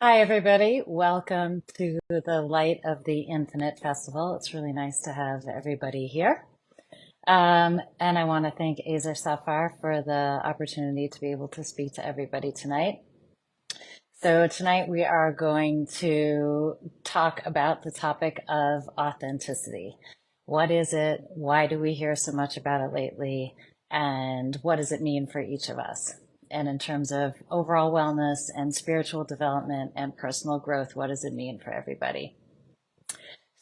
Hi, everybody. Welcome to the Light of the Infinite Festival. It's really nice to have everybody here. And I want to thank Erez Safar for the opportunity to be able to speak to everybody tonight. So tonight we are going to talk about the topic of authenticity. What is it? Why do we hear so much about it lately? And what does it mean for each of us? And in terms of overall wellness and spiritual development and personal growth, what does it mean for everybody?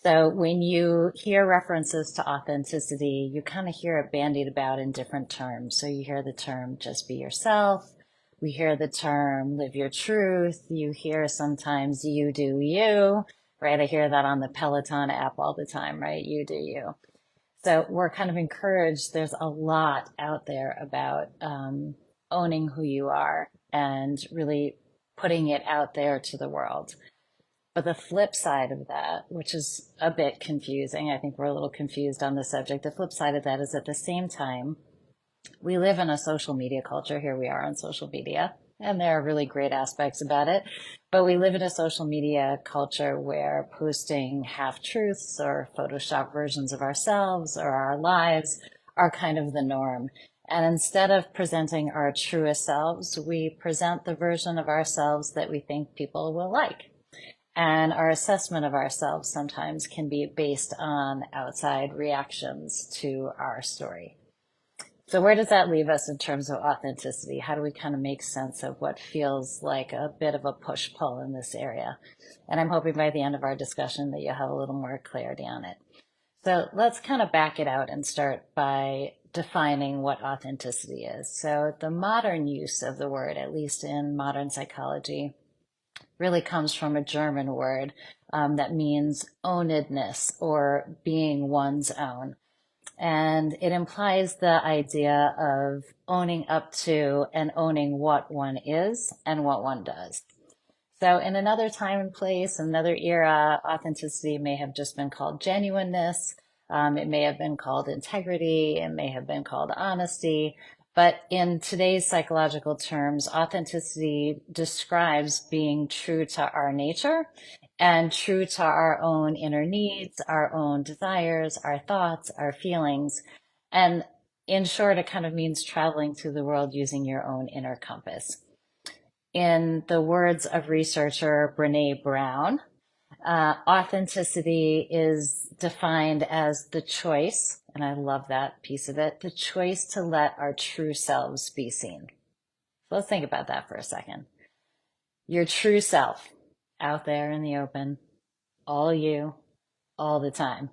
So when you hear references to authenticity, you kind of hear it bandied about in different terms. So you hear the term just be yourself. We hear the term live your truth. You hear sometimes you do you, right? I hear that on the Peloton app all the time, right? You do you. So we're kind of encouraged. There's a lot out there about owning who you are and really putting it out there to the world. But the flip side of that, which is a bit confusing, I think we're a little confused on the subject. The flip side of that is at the same time, we live in a social media culture. Here we are on social media, and there are really great aspects about it. But we live in a social media culture where posting half-truths or Photoshop versions of ourselves or our lives are kind of the norm. And instead of presenting our truest selves, we present the version of ourselves that we think people will like. And our assessment of ourselves sometimes can be based on outside reactions to our story. So where does that leave us in terms of authenticity? How do we kind of make sense of what feels like a bit of a push-pull in this area? And I'm hoping by the end of our discussion that you'll have a little more clarity on it. So let's kind of back it out and start by defining what authenticity is. So the modern use of the word, at least in modern psychology, really comes from a German word that means ownedness or being one's own. And it implies the idea of owning up to and owning what one is and what one does. So in another time and place, another era, authenticity may have just been called genuineness. It may have been called integrity. It may have been called honesty. But in today's psychological terms, authenticity describes being true to our nature and true to our own inner needs, our own desires, our thoughts, our feelings. And in short, it kind of means traveling through the world using your own inner compass. In the words of researcher Brene Brown, authenticity is defined as the choice, and I love that piece of it, the choice to let our true selves be seen. So let's think about that for a second. Your true self out there in the open, all you, all the time.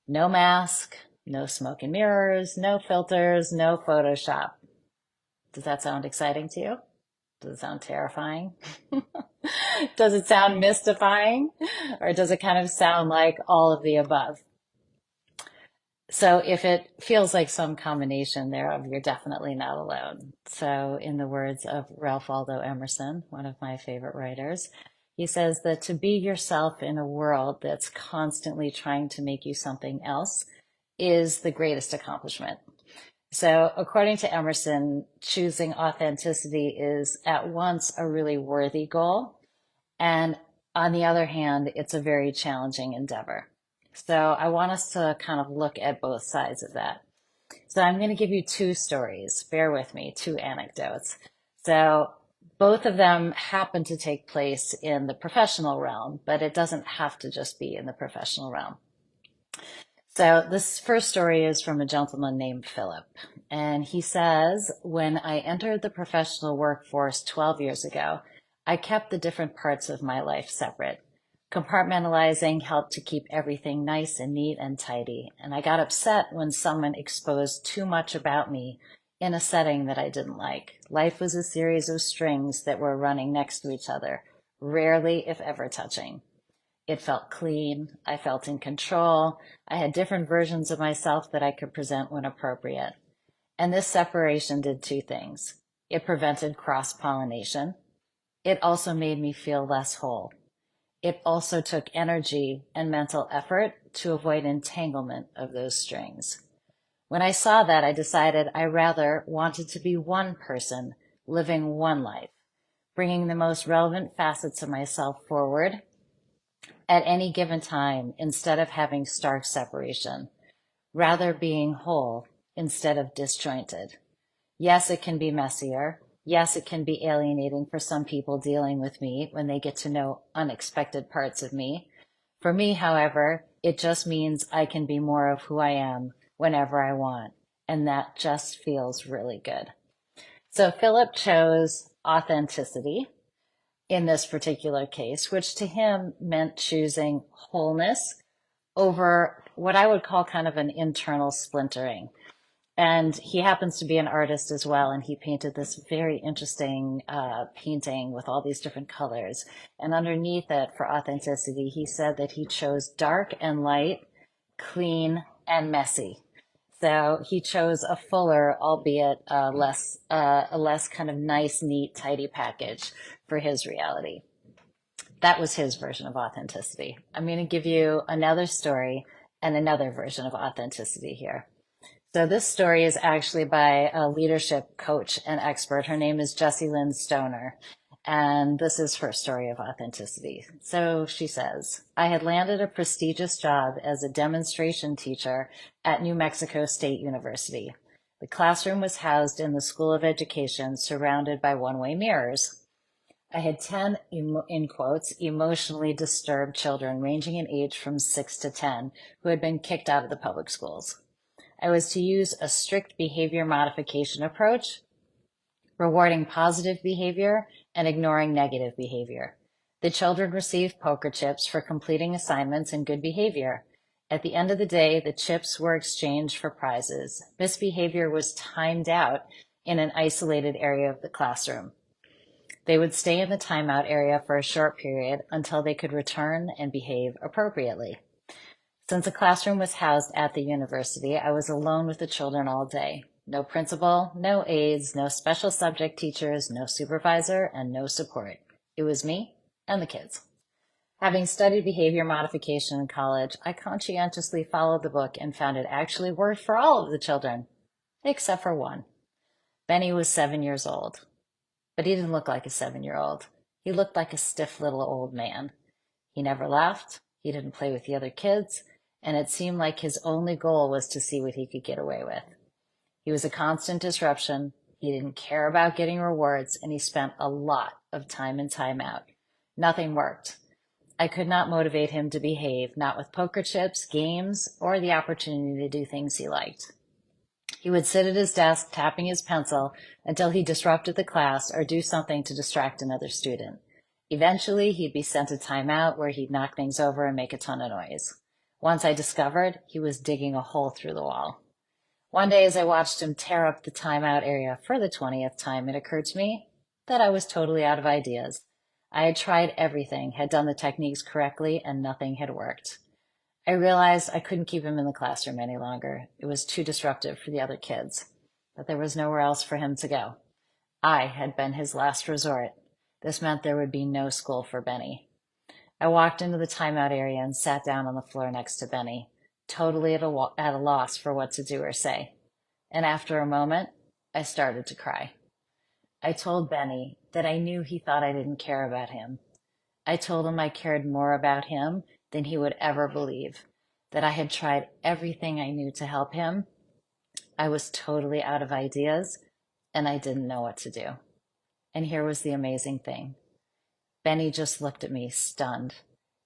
No mask, no smoke and mirrors, no filters, no Photoshop. Does that sound exciting to you? Does it sound terrifying? Does it sound mystifying? Or does it kind of sound like all of the above? So if it feels like some combination thereof, you're definitely not alone. So in the words of Ralph Waldo Emerson, one of my favorite writers, he says that to be yourself in a world that's constantly trying to make you something else is the greatest accomplishment. So according to Emerson, choosing authenticity is at once a really worthy goal, and on the other hand, it's a very challenging endeavor. So I want us to kind of look at both sides of that. So I'm going to give you two stories. Bear with me, two anecdotes. So both of them happen to take place in the professional realm, but it doesn't have to just be in the professional realm. So this first story is from a gentleman named Philip. And he says, when I entered the professional workforce 12 years ago, I kept the different parts of my life separate. Compartmentalizing helped to keep everything nice and neat and tidy. And I got upset when someone exposed too much about me in a setting that I didn't like. Life was a series of strings that were running next to each other, rarely, if ever, touching. It felt clean. I felt in control. I had different versions of myself that I could present when appropriate. And this separation did two things. It prevented cross-pollination. It also made me feel less whole. It also took energy and mental effort to avoid entanglement of those strings. When I saw that, I decided I rather wanted to be one person living one life, bringing the most relevant facets of myself forward at any given time instead of having stark separation, rather being whole instead of disjointed. Yes, it can be messier. Yes, it can be alienating for some people dealing with me when they get to know unexpected parts of me. For me, however, it just means I can be more of who I am whenever I want, and that just feels really good. So Philip chose authenticity in this particular case, which to him meant choosing wholeness over what I would call kind of an internal splintering. And he happens to be an artist as well, and he painted this very interesting painting with all these different colors. And underneath it, for authenticity, he said that he chose dark and light, clean and messy. So he chose a fuller, albeit a less kind of nice, neat, tidy package for his reality. That was his version of authenticity. I'm going to give you another story and another version of authenticity here. So this story is actually by a leadership coach and expert. Her name is Jessie Lynn Stoner, and this is her story of authenticity. So she says, I had landed a prestigious job as a demonstration teacher at New Mexico State University. The classroom was housed in the School of Education, surrounded by one-way mirrors. I had 10, in quotes, emotionally disturbed children ranging in age from 6 to 10 who had been kicked out of the public schools. I was to use a strict behavior modification approach, rewarding positive behavior and ignoring negative behavior. The children received poker chips for completing assignments and good behavior. At the end of the day, the chips were exchanged for prizes. Misbehavior was timed out in an isolated area of the classroom. They would stay in the timeout area for a short period until they could return and behave appropriately. Since the classroom was housed at the university, I was alone with the children all day. No principal, no aides, no special subject teachers, no supervisor, and no support. It was me and the kids. Having studied behavior modification in college, I conscientiously followed the book and found it actually worked for all of the children, except for one. Benny was 7 years old, but he didn't look like a 7-year-old. He looked like a stiff little old man. He never laughed. He didn't play with the other kids. And it seemed like his only goal was to see what he could get away with. He was a constant disruption. He didn't care about getting rewards, and he spent a lot of time in timeout. Nothing worked. I could not motivate him to behave, not with poker chips, games, or the opportunity to do things he liked. He would sit at his desk tapping his pencil until he disrupted the class or do something to distract another student. Eventually, he'd be sent to timeout where he'd knock things over and make a ton of noise. Once I discovered he was digging a hole through the wall. One day as I watched him tear up the timeout area for the 20th time, it occurred to me that I was totally out of ideas. I had tried everything, had done the techniques correctly, and nothing had worked. I realized I couldn't keep him in the classroom any longer. It was too disruptive for the other kids, but there was nowhere else for him to go. I had been his last resort. This meant there would be no school for Benny. I walked into the timeout area and sat down on the floor next to Benny, totally at a loss for what to do or say. And after a moment, I started to cry. I told Benny that I knew he thought I didn't care about him. I told him I cared more about him than he would ever believe, that I had tried everything I knew to help him. I was totally out of ideas, and I didn't know what to do. And here was the amazing thing. Benny just looked at me, stunned.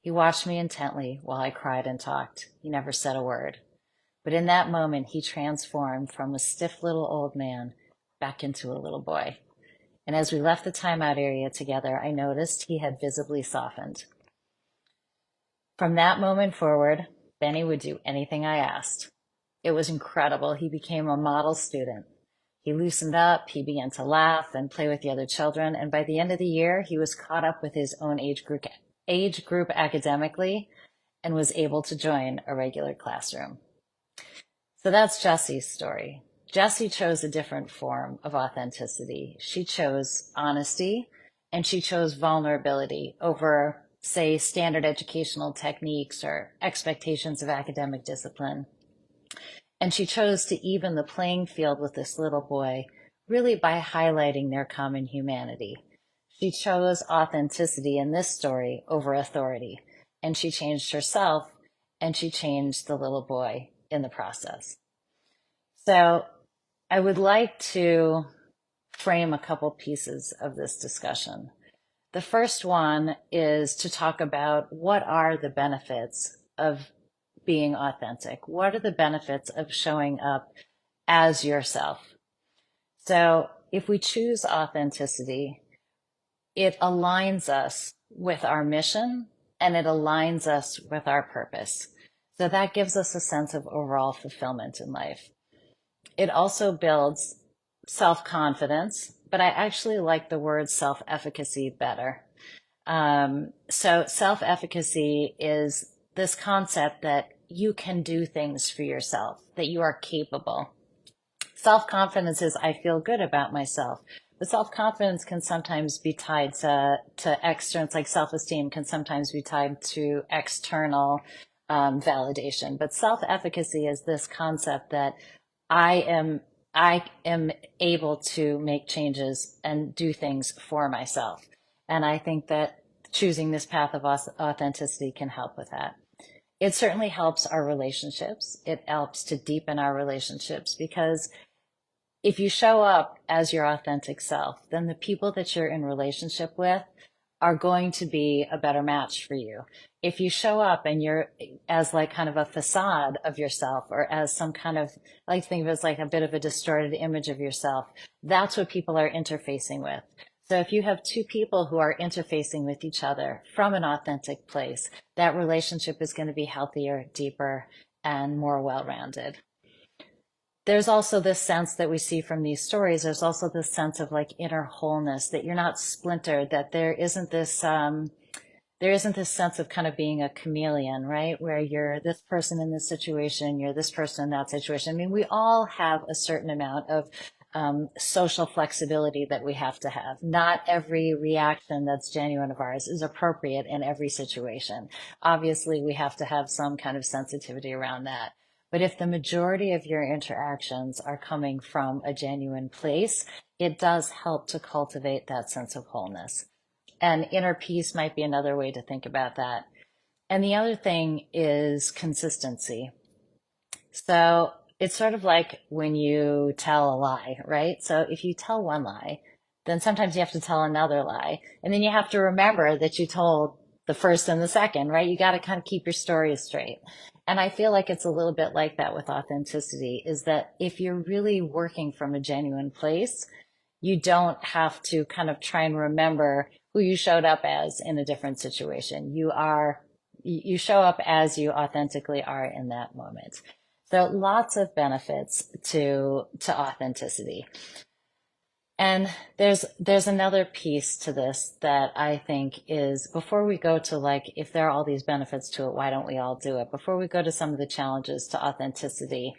He watched me intently while I cried and talked. He never said a word. But in that moment, he transformed from a stiff little old man back into a little boy. And as we left the timeout area together, I noticed he had visibly softened. From that moment forward, Benny would do anything I asked. It was incredible. He became a model student. He loosened up, he began to laugh and play with the other children, and by the end of the year, he was caught up with his own age group academically and was able to join a regular classroom. So that's Jessie's story. Jessie chose a different form of authenticity. She chose honesty, and she chose vulnerability over, say, standard educational techniques or expectations of academic discipline. And she chose to even the playing field with this little boy, really by highlighting their common humanity. She chose authenticity in this story over authority, and she changed herself, and she changed the little boy in the process. So I would like to frame a couple pieces of this discussion. The first one is to talk about what are the benefits of being authentic? What are the benefits of showing up as yourself? So if we choose authenticity, it aligns us with our mission and it aligns us with our purpose. So that gives us a sense of overall fulfillment in life. It also builds self-confidence, but I actually like the word self-efficacy better. So self-efficacy is this concept that you can do things for yourself, that you are capable. Self-confidence is I feel good about myself. But self-confidence can sometimes be tied to external, it's like self-esteem can sometimes be tied to external validation. But self-efficacy is this concept that I am able to make changes and do things for myself. And I think that choosing this path of authenticity can help with that. It certainly helps our relationships. It helps to deepen our relationships because if you show up as your authentic self, then the people that you're in relationship with are going to be a better match for you. If you show up and you're as like kind of a facade of yourself or as some kind of, I like think of it as like a bit of a distorted image of yourself, that's what people are interfacing with. So if you have two people who are interfacing with each other from an authentic place, that relationship is going to be healthier, deeper, and more well-rounded. There's also this sense that we see from these stories. There's also this sense of like inner wholeness, that you're not splintered, that there isn't this sense of kind of being a chameleon, right? Where you're this person in this situation, you're this person in that situation. I mean, we all have a certain amount of social flexibility that we have to have. Not every reaction that's genuine of ours is appropriate in every situation. Obviously, we have to have some kind of sensitivity around that. But if the majority of your interactions are coming from a genuine place, it does help to cultivate that sense of wholeness. And inner peace might be another way to think about that. And the other thing is consistency. So it's sort of like when you tell a lie, right? So if you tell one lie, then sometimes you have to tell another lie. And then you have to remember that you told the first and the second, right? You got to kind of keep your stories straight. And I feel like it's a little bit like that with authenticity, is that if you're really working from a genuine place, you don't have to kind of try and remember who you showed up as in a different situation. You show up as you authentically are in that moment. So lots of benefits to authenticity. And there's another piece to this that I think is, before we go to like, if there are all these benefits to it, why don't we all do it? Before we go to some of the challenges to authenticity,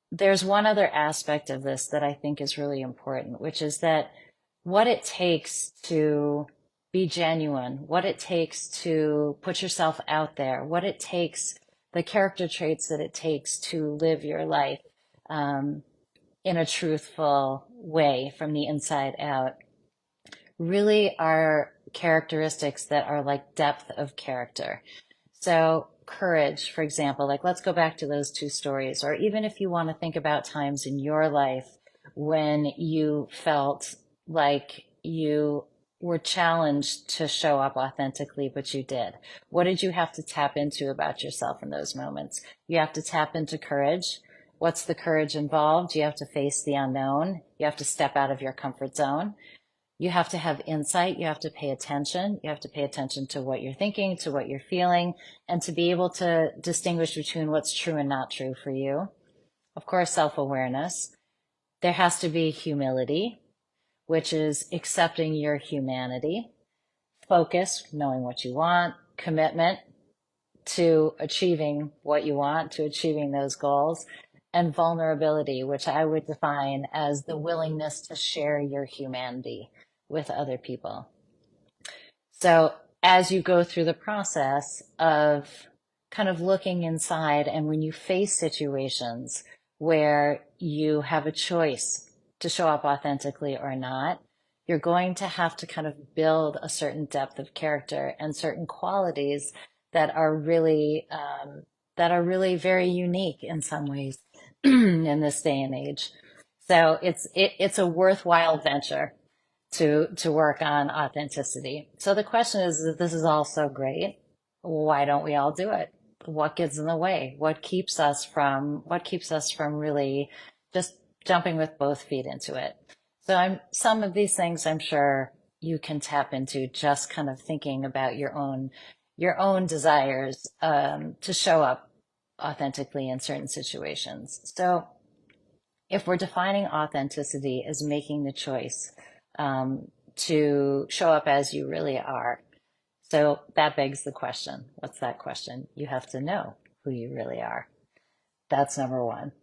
there's one other aspect of this that I think is really important, which is that what it takes to be genuine, what it takes to put yourself out there, what it takes, the character traits that it takes to live your life in a truthful way from the inside out, really are characteristics that are like depth of character. So courage, for example, like let's go back to those two stories, or even if you want to think about times in your life when you felt like you were challenged to show up authentically, but you did. What did you have to tap into about yourself in those moments? You have to tap into courage. What's the courage involved? You have to face the unknown. You have to step out of your comfort zone. You have to have insight. You have to pay attention. You have to pay attention to what you're thinking, to what you're feeling, and to be able to distinguish between what's true and not true for you. Of course, self-awareness. There has to be humility, which is accepting your humanity. Focus, knowing what you want. Commitment to achieving what you want, to achieving those goals. And vulnerability, which I would define as the willingness to share your humanity with other people. So as you go through the process of kind of looking inside, and when you face situations where you have a choice to show up authentically or not, you're going to have to kind of build a certain depth of character and certain qualities that are really very unique in some ways in this day and age. So it's a worthwhile venture to work on authenticity. So the question is, if this is all so great, why don't we all do it? What gets in the way? What keeps us from really just jumping with both feet into it? So some of these things I'm sure you can tap into, just kind of thinking about your own desires to show up authentically in certain situations. So if we're defining authenticity as making the choice to show up as you really are, so that begs the question. What's that question? You have to know who you really are. That's number one.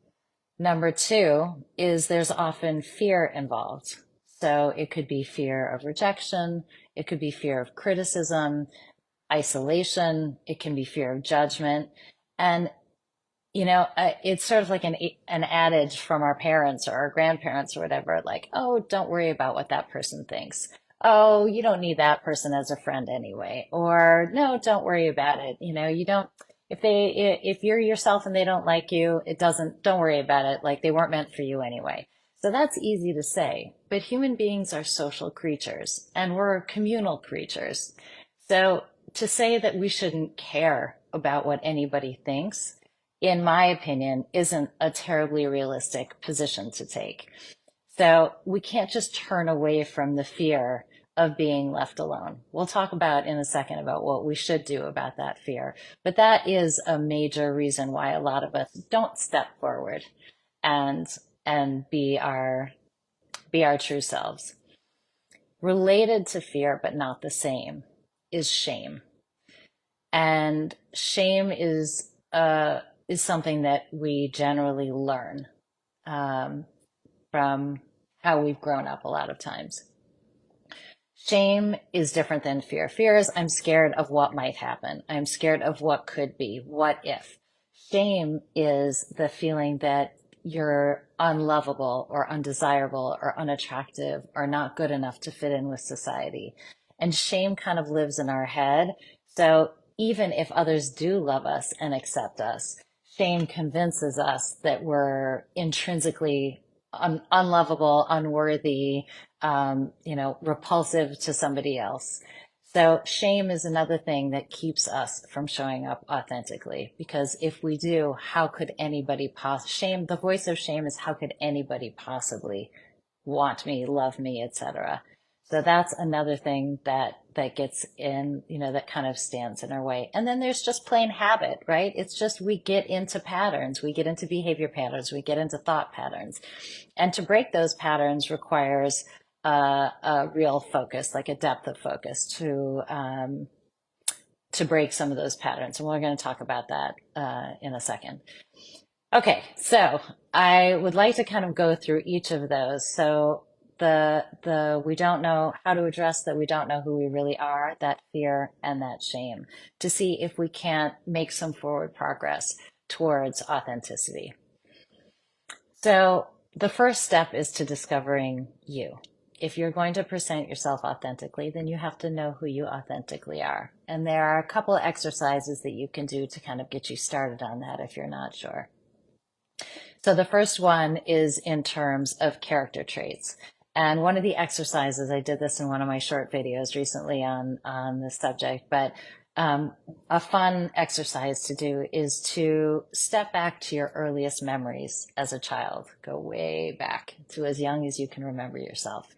Number two is there's often fear involved. So it could be fear of rejection. It could be fear of criticism, isolation. It can be fear of judgment. And it's sort of like an adage from our parents or our grandparents or whatever, like, oh, don't worry about what that person thinks. Oh, you don't need that person as a friend anyway. Or no, don't worry about it. You don't, if you're yourself and they don't like you, don't worry about it. Like, they weren't meant for you anyway. So that's easy to say, but human beings are social creatures and we're communal creatures. So to say that we shouldn't care about what anybody thinks, in my opinion, isn't a terribly realistic position to take. So we can't just turn away from the fear of being left alone. We'll talk about in a second about what we should do about that fear. But that is a major reason why a lot of us don't step forward and be our true selves. Related to fear, but not the same, is shame. And shame is something that we generally learn from how we've grown up a lot of times. Shame is different than fear. Fear is, I'm scared of what might happen. I'm scared of what could be. What if? Shame is the feeling that you're unlovable or undesirable or unattractive or not good enough to fit in with society. And shame kind of lives in our head. So even if others do love us and accept us, shame convinces us that we're intrinsically unlovable, unworthy, repulsive to somebody else. So shame is another thing that keeps us from showing up authentically, because if we do, how could anybody the voice of shame is, how could anybody possibly want me, love me, etc. So that's another thing that gets in, that kind of stands in our way. And then there's just plain habit, right? It's just, we get into patterns, we get into behavior patterns, we get into thought patterns. And to break those patterns requires a real focus, like a depth of focus to break some of those patterns. And we're going to talk about that in a second. Okay, so I would like to kind of go through each of those. So we don't know how to address that, we don't know who we really are, that fear and that shame, to see if we can't make some forward progress towards authenticity. So the first step is to discovering you. If you're going to present yourself authentically, then you have to know who you authentically are. And there are a couple of exercises that you can do to kind of get you started on that if you're not sure. So the first one is in terms of character traits. And one of the exercises, I did this in one of my short videos recently on this subject, but a fun exercise to do is to step back to your earliest memories as a child. Go way back to as young as you can remember yourself.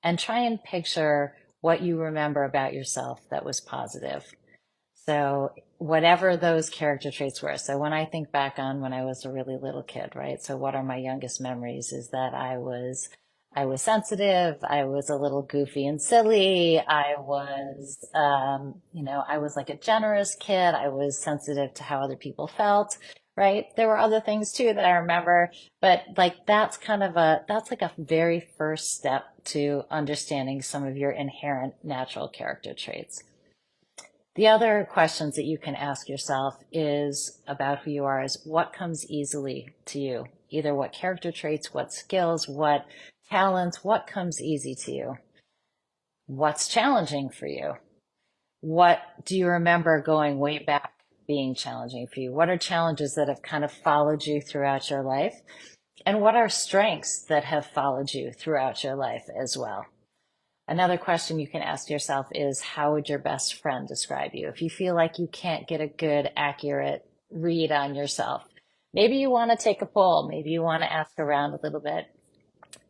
And try and picture what you remember about yourself that was positive. So whatever those character traits were. So when I think back on when I was a really little kid, right? So what are my youngest memories is that I was sensitive. I was a little goofy and silly. I was, I was like a generous kid. I was sensitive to how other people felt, right? There were other things too that I remember, but like, that's like a very first step to understanding some of your inherent natural character traits. The other questions that you can ask yourself is about who you are is what comes easily to you, either what character traits, what skills, what talents, what comes easy to you. What's challenging for you? What do you remember going way back being challenging for you? What are challenges that have kind of followed you throughout your life? And what are strengths that have followed you throughout your life as well? Another question you can ask yourself is, how would your best friend describe you? If you feel like you can't get a good, accurate read on yourself, maybe you want to take a poll. Maybe you want to ask around a little bit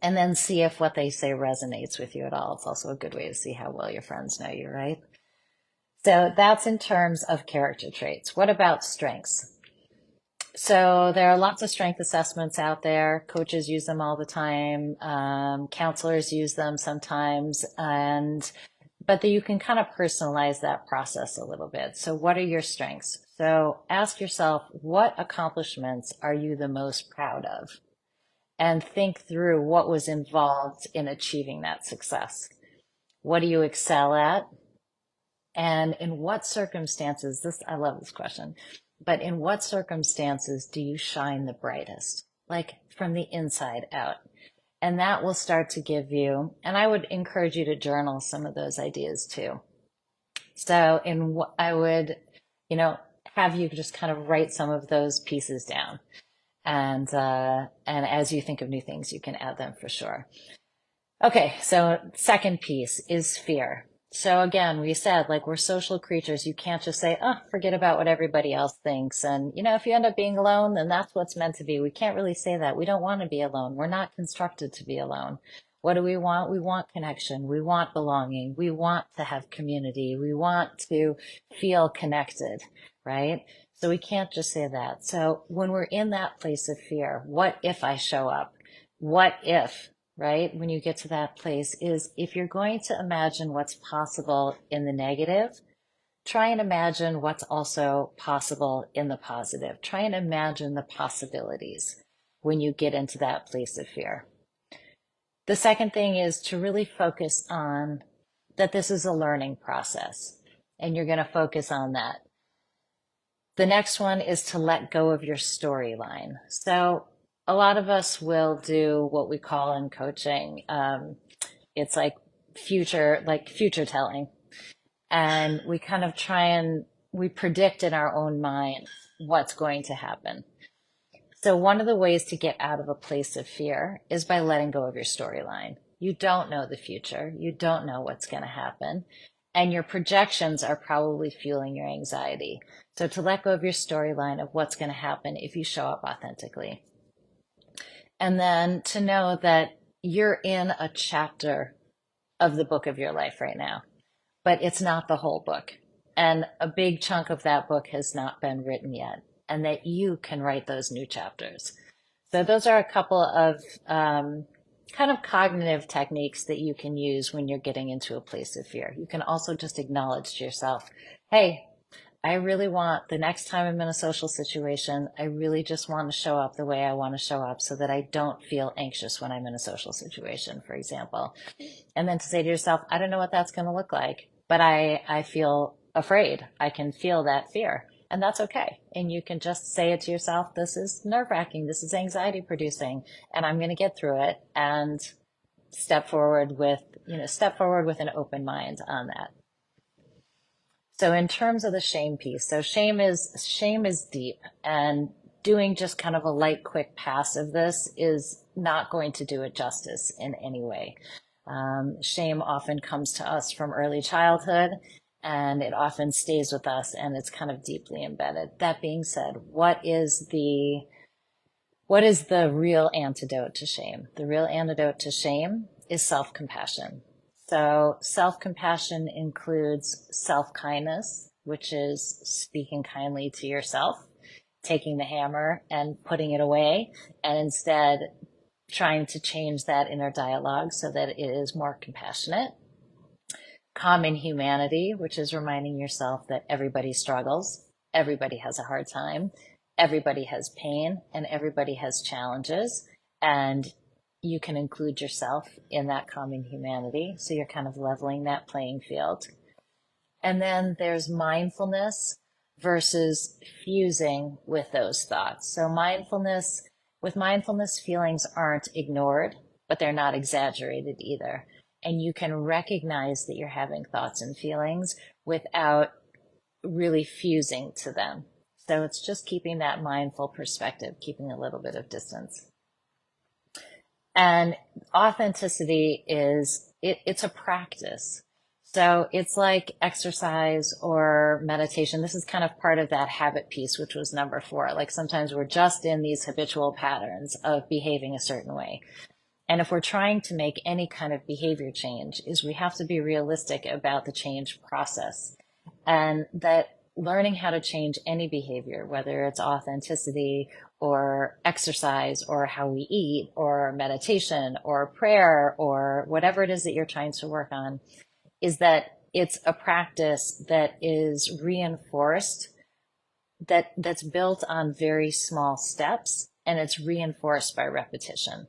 and then see if what they say resonates with you at all. It's also a good way to see how well your friends know you, right? So that's in terms of character traits. What about strengths? So there are lots of strength assessments out there. Coaches use them all the time. Counselors use them sometimes. But you can kind of personalize that process a little bit. So what are your strengths? So ask yourself, what accomplishments are you the most proud of? And think through what was involved in achieving that success. What do you excel at? And in what circumstances, I love this question, but in what circumstances do you shine the brightest? Like from the inside out. And that will start to give you, and I would encourage you to journal some of those ideas too. So I would, have you just kind of write some of those pieces down. And as you think of new things, you can add them for sure. Okay, so second piece is fear. So again, we said, like, we're social creatures. You can't just say, forget about what everybody else thinks. And, if you end up being alone, then that's what's meant to be. We can't really say that. We don't want to be alone. We're not constructed to be alone. What do we want? We want connection. We want belonging. We want to have community. We want to feel connected, right? So we can't just say that. So when we're in that place of fear, what if I show up? What if? Right? When you get to that place is, if you're going to imagine what's possible in the negative, try and imagine what's also possible in the positive. Try and imagine the possibilities when you get into that place of fear. The second thing is to really focus on that this is a learning process, and you're going to focus on that. The next one is to let go of your storyline. So a lot of us will do what we call in coaching, it's like future telling. And we kind of we predict in our own mind what's going to happen. So one of the ways to get out of a place of fear is by letting go of your storyline. You don't know the future. You don't know what's going to happen. And your projections are probably fueling your anxiety. So to let go of your storyline of what's going to happen if you show up authentically. And then to know that you're in a chapter of the book of your life right now, but it's not the whole book. And a big chunk of that book has not been written yet, and that you can write those new chapters. So those are a couple of kind of cognitive techniques that you can use when you're getting into a place of fear. You can also just acknowledge to yourself, hey, I really want, the next time I'm in a social situation, I really just want to show up the way I want to show up so that I don't feel anxious when I'm in a social situation, for example. And then to say to yourself, I don't know what that's going to look like, but I feel afraid. I can feel that fear, and that's okay. And you can just say it to yourself, this is nerve-wracking, this is anxiety producing, and I'm going to get through it, and step forward with an open mind on that. So in terms of the shame piece, so shame is deep, and doing just kind of a light, quick pass of this is not going to do it justice in any way. Shame often comes to us from early childhood, and it often stays with us, and it's kind of deeply embedded. That being said, what is the real antidote to shame? The real antidote to shame is self-compassion. So self-compassion includes self-kindness, which is speaking kindly to yourself, taking the hammer and putting it away, and instead trying to change that inner dialogue so that it is more compassionate. Common humanity, which is reminding yourself that everybody struggles, everybody has a hard time, everybody has pain, and everybody has challenges, and you can include yourself in that common humanity. So you're kind of leveling that playing field. And then there's mindfulness versus fusing with those thoughts. So with mindfulness, feelings aren't ignored, but they're not exaggerated either. and you can recognize that you're having thoughts and feelings without really fusing to them. So it's just keeping that mindful perspective, keeping a little bit of distance. And authenticity it's a practice. So it's like exercise or meditation. This is kind of part of that habit piece, which was number 4. Like sometimes we're just in these habitual patterns of behaving a certain way. And if we're trying to make any kind of behavior change, we have to be realistic about the change process. And that learning how to change any behavior, whether it's authenticity or exercise or how we eat or meditation or prayer or whatever it is that you're trying to work on, is that it's a practice that is reinforced, that's built on very small steps, and it's reinforced by repetition.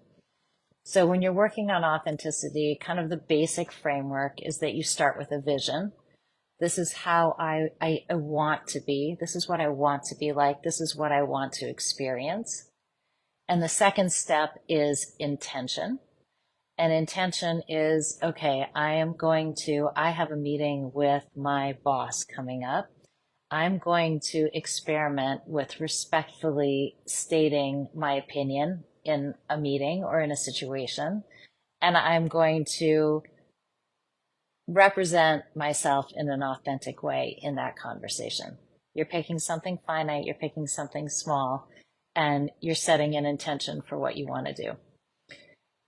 So when you're working on authenticity, kind of the basic framework is that you start with a vision. This is how I want to be. This is what I want to be like. This is what I want to experience. And the second step is intention. And intention is, okay, I have a meeting with my boss coming up. I'm going to experiment with respectfully stating my opinion in a meeting or in a situation. And I'm going to represent myself in an authentic way in that conversation. You're picking something finite, you're picking something small, and you're setting an intention for what you want to do.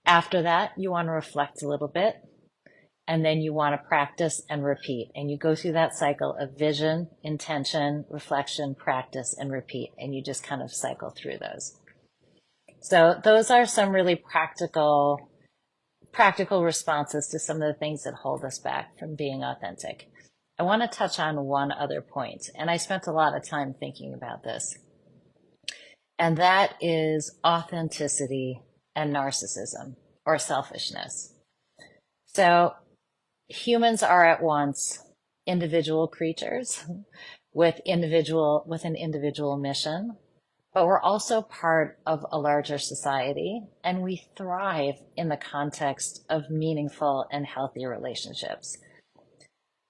After that, you want to reflect a little bit, and then you want to practice and repeat. And you go through that cycle of vision, intention, reflection, practice, and repeat. And you just kind of cycle through those. So those are some really practical responses to some of the things that hold us back from being authentic. I want to touch on one other point, and I spent a lot of time thinking about this. And that is authenticity and narcissism or selfishness. So humans are at once individual creatures with an individual mission, but we're also part of a larger society, and we thrive in the context of meaningful and healthy relationships.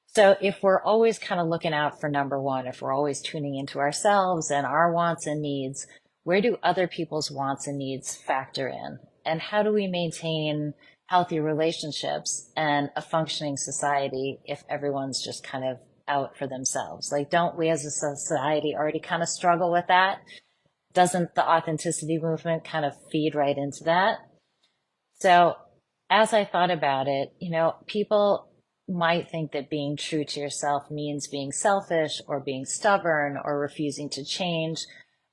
So if we're always kind of looking out for number one, if we're always tuning into ourselves and our wants and needs, where do other people's wants and needs factor in? And how do we maintain healthy relationships and a functioning society if everyone's just kind of out for themselves? Like, don't we as a society already kind of struggle with that? Doesn't the authenticity movement kind of feed right into that? So as I thought about it, people might think that being true to yourself means being selfish or being stubborn or refusing to change,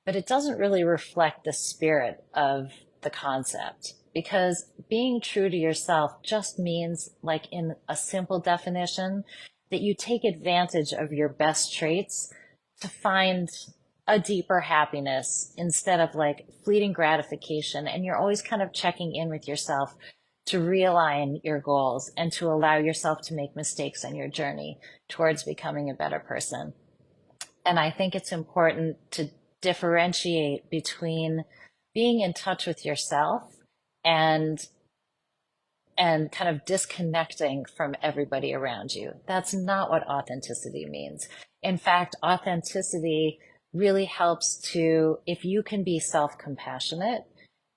but it doesn't really reflect the spirit of the concept, because being true to yourself just means, like in a simple definition, that you take advantage of your best traits to find a deeper happiness instead of like fleeting gratification. And you're always kind of checking in with yourself to realign your goals and to allow yourself to make mistakes on your journey towards becoming a better person. And I think it's important to differentiate between being in touch with yourself and kind of disconnecting from everybody around you. That's not what authenticity means. In fact, authenticity really helps if you can be self-compassionate,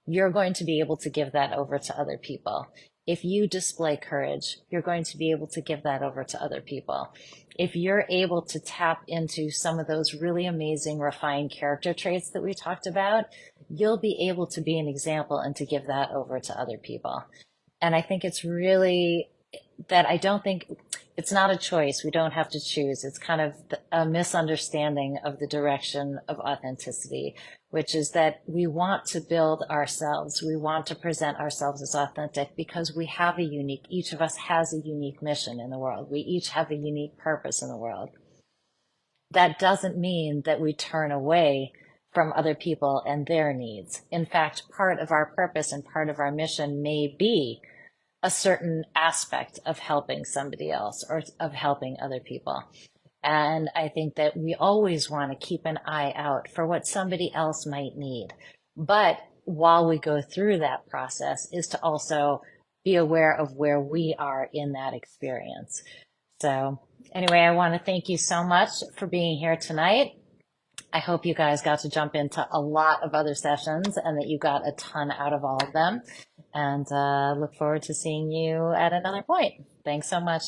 you're going to be able to give that over to other people. If you display courage, you're going to be able to give that over to other people. If you're able to tap into some of those really amazing, refined character traits that we talked about, you'll be able to be an example and to give that over to other people. And I think it's really that I don't think it's not a choice. We don't have to choose. It's kind of a misunderstanding of the direction of authenticity, which is that we want to build ourselves. We want to present ourselves as authentic because each of us has a unique mission in the world. We each have a unique purpose in the world. That doesn't mean that we turn away from other people and their needs. In fact, part of our purpose and part of our mission may be a certain aspect of helping somebody else or of helping other people. And I think that we always want to keep an eye out for what somebody else might need. But while we go through that process is to also be aware of where we are in that experience. So anyway, I want to thank you so much for being here tonight. I hope you guys got to jump into a lot of other sessions and that you got a ton out of all of them. And look forward to seeing you at another point. Thanks so much.